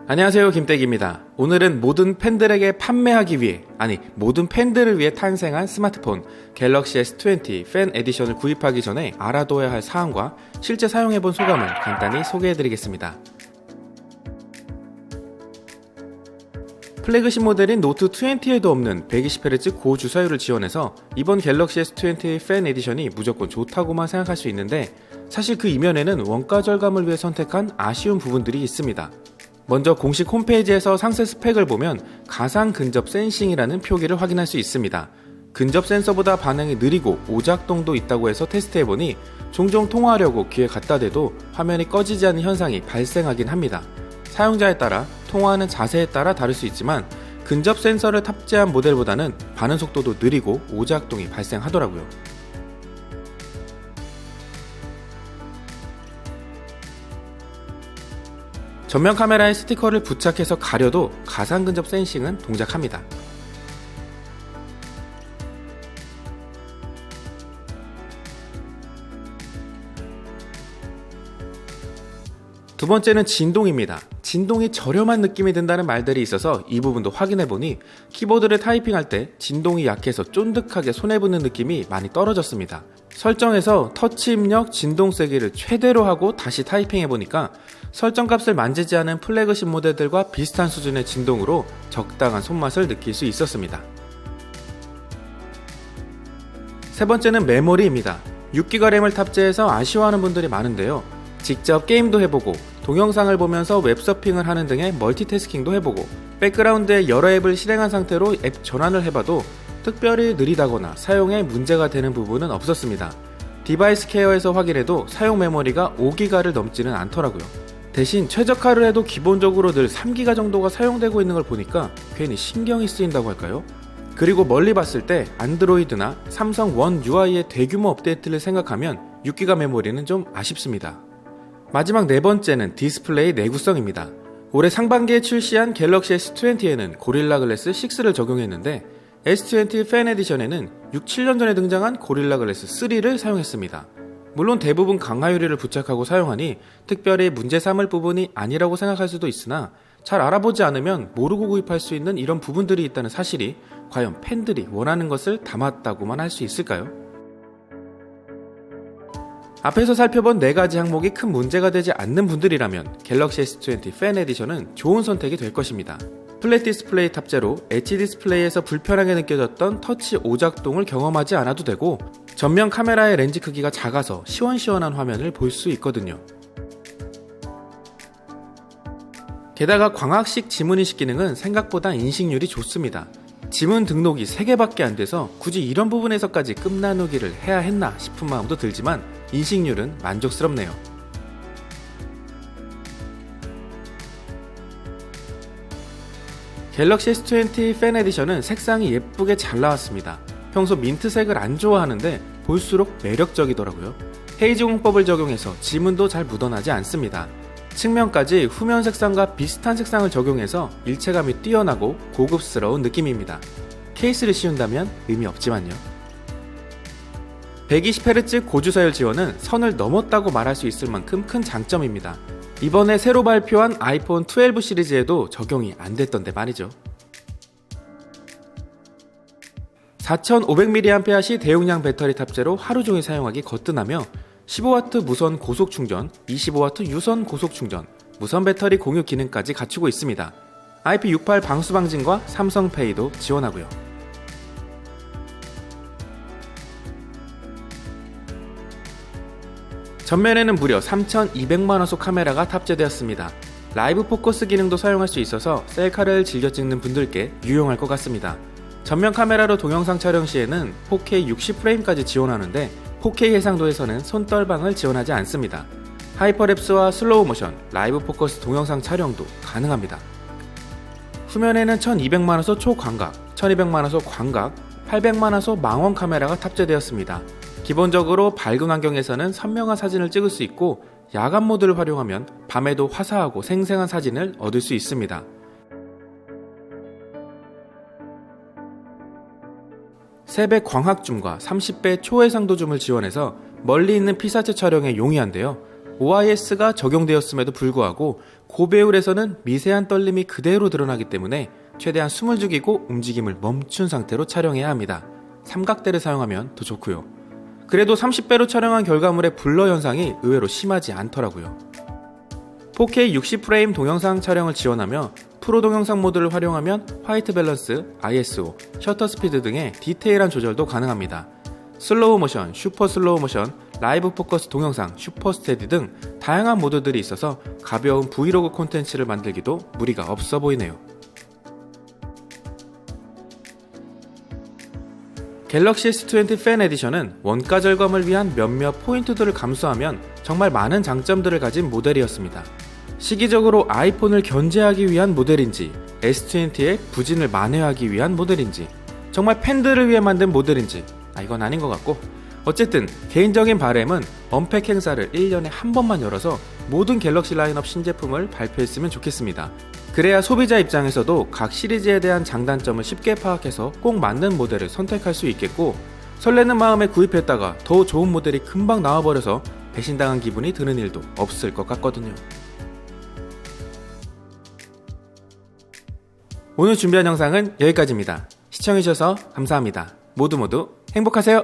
안녕하세요, 김댁입니다. 오늘은 모든 팬들에게 판매하기 위해, 모든 팬들을 위해 탄생한 스마트폰 갤럭시 S20 팬 에디션을 구입하기 전에 알아둬야 할 사항과 실제 사용해본 소감을 간단히 소개해드리겠습니다. 플래그십 모델인 노트 20에도 없는 120Hz 고주사율을 지원해서 이번 갤럭시 S20 팬 에디션이 무조건 좋다고만 생각할 수 있는데, 사실 그 이면에는 원가 절감을 위해 선택한 아쉬운 부분들이 있습니다. 먼저 공식 홈페이지에서 상세 스펙을 보면 가상 근접 센싱이라는 표기를 확인할 수 있습니다. 근접 센서보다 반응이 느리고 오작동도 있다고 해서 테스트해보니 종종 통화하려고 귀에 갖다 대도 화면이 꺼지지 않는 현상이 발생하긴 합니다. 사용자에 따라 통화하는 자세에 따라 다를 수 있지만 근접 센서를 탑재한 모델보다는 반응 속도도 느리고 오작동이 발생하더라고요. 전면 카메라에 스티커를 부착해서 가려도 가상 근접 센싱은 동작합니다. 두 번째는 진동입니다. 진동이 저렴한 느낌이 든다는 말들이 있어서 이 부분도 확인해보니 키보드를 타이핑할 때 진동이 약해서 쫀득하게 손에 붙는 느낌이 많이 떨어졌습니다. 설정에서 터치 입력 진동 세기를 최대로 하고 다시 타이핑해보니까 설정값을 만지지 않은 플래그십 모델들과 비슷한 수준의 진동으로 적당한 손맛을 느낄 수 있었습니다. 세 번째는 메모리입니다. 6기가 램을 탑재해서 아쉬워하는 분들이 많은데요. 직접 게임도 해보고 동영상을 보면서 웹서핑을 하는 등의 멀티태스킹도 해보고 백그라운드에 여러 앱을 실행한 상태로 앱 전환을 해봐도 특별히 느리다거나 사용에 문제가 되는 부분은 없었습니다. 디바이스 케어에서 확인해도 사용 메모리가 5기가를 넘지는 않더라고요. 대신 최적화를 해도 기본적으로 늘 3기가 정도가 사용되고 있는 걸 보니까 괜히 신경이 쓰인다고 할까요? 그리고 멀리 봤을 때 안드로이드나 삼성 원 UI의 대규모 업데이트를 생각하면 6기가 메모리는 좀 아쉽습니다. 마지막 네 번째는 디스플레이 내구성입니다. 올해 상반기에 출시한 갤럭시 S20에는 고릴라 글래스 6를 적용했는데 S20 팬 에디션에는 6-7년 전에 등장한 고릴라 글래스 3를 사용했습니다. 물론 대부분 강화 유리를 부착하고 사용하니 특별히 문제 삼을 부분이 아니라고 생각할 수도 있으나 잘 알아보지 않으면 모르고 구입할 수 있는 이런 부분들이 있다는 사실이 과연 팬들이 원하는 것을 담았다고만 할 수 있을까요? 앞에서 살펴본 4가지 항목이 큰 문제가 되지 않는 분들이라면 갤럭시 S20 팬 에디션은 좋은 선택이 될 것입니다. 플랫 디스플레이 탑재로 엣지 디스플레이에서 불편하게 느껴졌던 터치 오작동을 경험하지 않아도 되고 전면 카메라의 렌즈 크기가 작아서 시원시원한 화면을 볼 수 있거든요. 게다가 광학식 지문인식 기능은 생각보다 인식률이 좋습니다. 지문 등록이 3개밖에 안 돼서 굳이 이런 부분에서까지 끝나누기를 해야 했나 싶은 마음도 들지만 인식률은 만족스럽네요. 갤럭시 S20 팬 에디션은 색상이 예쁘게 잘 나왔습니다. 평소 민트색을 안 좋아하는데 볼수록 매력적이더라고요. 헤이즈 공법을 적용해서 지문도 잘 묻어나지 않습니다. 측면까지 후면 색상과 비슷한 색상을 적용해서 일체감이 뛰어나고 고급스러운 느낌입니다. 케이스를 씌운다면 의미 없지만요. 120Hz 고주사율 지원은 선을 넘었다고 말할 수 있을 만큼 큰 장점입니다. 이번에 새로 발표한 아이폰 12 시리즈에도 적용이 안 됐던데 말이죠. 4500mAh 대용량 배터리 탑재로 하루 종일 사용하기 거뜬하며 15W 무선 고속 충전, 25W 유선 고속 충전, 무선 배터리 공유 기능까지 갖추고 있습니다. IP68 방수 방진과 삼성페이도 지원하고요. 전면에는 무려 3200만화소 카메라가 탑재되었습니다. 라이브 포커스 기능도 사용할 수 있어서 셀카를 즐겨 찍는 분들께 유용할 것 같습니다. 전면 카메라로 동영상 촬영 시에는 4K 60프레임까지 지원하는데 4K 해상도에서는 손떨방을 지원하지 않습니다. 하이퍼랩스와 슬로우 모션, 라이브 포커스 동영상 촬영도 가능합니다. 후면에는 1200만화소 초광각, 1200만화소 광각, 800만화소 망원 카메라가 탑재되었습니다. 기본적으로 밝은 환경에서는 선명한 사진을 찍을 수 있고 야간 모드를 활용하면 밤에도 화사하고 생생한 사진을 얻을 수 있습니다. (3배) 광학줌과 (30배) 초해상도 줌을 지원해서 멀리 있는 피사체 촬영에 용이한데요. OIS가 적용되었음에도 불구하고 고배율에서는 미세한 떨림이 그대로 드러나기 때문에 최대한 숨을 죽이고 움직임을 멈춘 상태로 촬영해야 합니다. 삼각대를 사용하면 더 좋고요. 그래도 30배로 촬영한 결과물의 블러 현상이 의외로 심하지 않더라고요. 4K 60프레임 동영상 촬영을 지원하며 프로 동영상 모드를 활용하면 화이트 밸런스, ISO, 셔터 스피드 등의 디테일한 조절도 가능합니다. 슬로우 모션, 슈퍼 슬로우 모션, 라이브 포커스 동영상, 슈퍼 스테디 등 다양한 모드들이 있어서 가벼운 브이로그 콘텐츠를 만들기도 무리가 없어 보이네요. 갤럭시 S20 팬 에디션은 원가 절감을 위한 몇몇 포인트들을 감수하면 정말 많은 장점들을 가진 모델이었습니다. 시기적으로 아이폰을 견제하기 위한 모델인지, S20의 부진을 만회하기 위한 모델인지, 정말 팬들을 위해 만든 모델인지, 이건 아닌 것 같고, 어쨌든 개인적인 바람은 언팩 행사를 1년에 한 번만 열어서 모든 갤럭시 라인업 신제품을 발표했으면 좋겠습니다. 그래야 소비자 입장에서도 각 시리즈에 대한 장단점을 쉽게 파악해서 꼭 맞는 모델을 선택할 수 있겠고, 설레는 마음에 구입했다가 더 좋은 모델이 금방 나와버려서 배신당한 기분이 드는 일도 없을 것 같거든요. 오늘 준비한 영상은 여기까지입니다. 시청해주셔서 감사합니다. 모두 행복하세요.